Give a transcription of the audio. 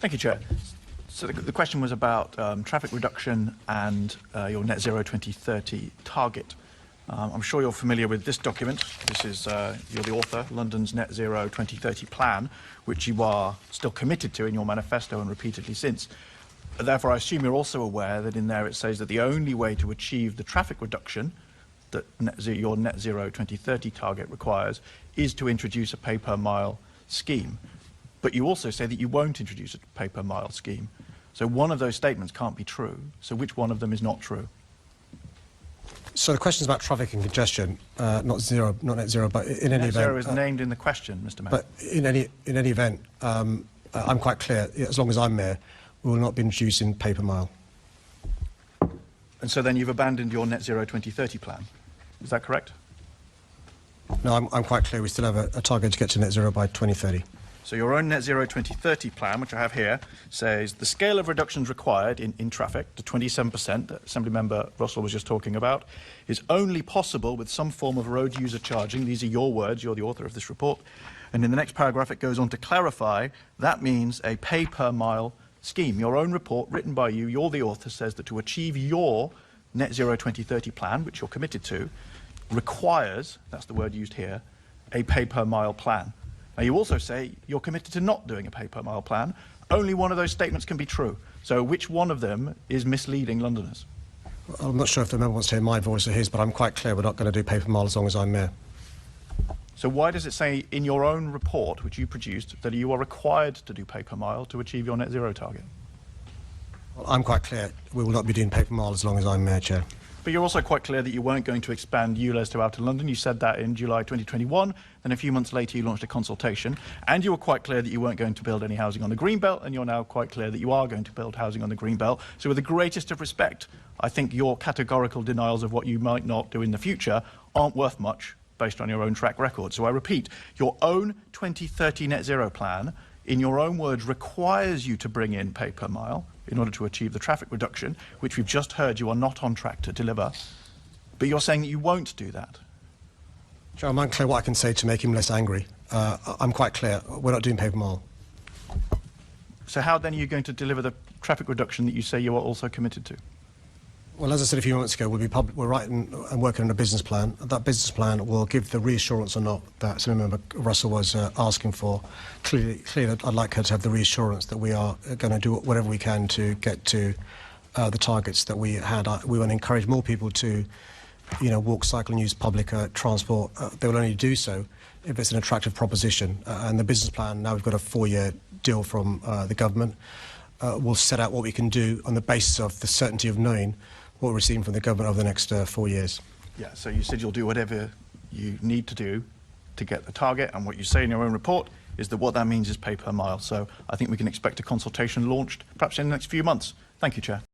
Thank you, Chair. So the question was about traffic reduction and your net zero 2030 target. I'm sure you're familiar with this document. This is, you're the author, London's Net Zero 2030 plan, which you are still committed to in your manifesto and repeatedly since. Therefore, I assume you're also aware that in there it says that the only way to achieve the traffic reduction that your net zero 2030 target requires is to introduce a pay per mile scheme. But you also say that you won't introduce a pay per mile scheme. So one of those statements can't be true. So which one of them is not true? So the question is about traffic and congestion, not net zero, but in any event. Net zero is named in the question, Mr. Mayor. But in any event, I'm quite clear. As long as I'm mayor, we will not be introducing pay per mile. And so then you've abandoned your net zero 2030 plan. Is that correct? No, I'm quite clear. We still have a target to get to net zero by 2030. So your own net zero 2030 plan, which I have here, says the scale of reductions required in traffic, the 27% that Assemblymember Russell was just talking about, is only possible with some form of road user charging. These are your words, you're the author of this report. And in the next paragraph it goes on to clarify that means a pay per mile scheme. Your own report, written by you, you're the author, says that to achieve your net zero 2030 plan, which you're committed to, requires, that's the word used here, a pay per mile plan. Now, you also say you're committed to not doing a pay per mile plan. Only one of those statements can be true. So which one of them is misleading Londoners? I'm not sure if the member wants to hear my voice or his, but I'm quite clear we're not going to do pay per mile as long as I'm mayor. So why does it say in your own report, which you produced, that you are required to do pay per mile to achieve your net zero target? Well, I'm quite clear we will not be doing pay per mile as long as I'm mayor, Chair. But you're also quite clear that you weren't going to expand ULEZ to outer London. You said that in July 2021. Then a few months later, you launched a consultation. And you were quite clear that you weren't going to build any housing on the Greenbelt. And you're now quite clear that you are going to build housing on the Greenbelt. So with the greatest of respect, I think your categorical denials of what you might not do in the future aren't worth much based on your own track record. So I repeat, your own 2030 net zero plan, in your own words, requires you to bring in pay per mile in order to achieve the traffic reduction, which we've just heard you are not on track to deliver. But you're saying that you won't do that. Chair, I'm unclear what I can say to make him less angry. I'm quite clear. We're not doing pay per mile. So how then are you going to deliver the traffic reduction that you say you are also committed to? Well, as I said a few moments ago, we're writing and working on a business plan. That business plan will give the reassurance or not that Assemblymember Russell was asking for. Clearly, I'd like her to have the reassurance that we are going to do whatever we can to get to the targets that we had. We want to encourage more people to, walk, cycle and use public transport. They will only do so if it's an attractive proposition. And the business plan, now we've got a 4-year deal from the government, will set out what we can do on the basis of the certainty of knowing what we're receiving from the government over the next 4 years. Yeah, so you said you'll do whatever you need to do to get the target, and what you say in your own report is that what that means is pay per mile. So I think we can expect a consultation launched perhaps in the next few months. Thank you, Chair.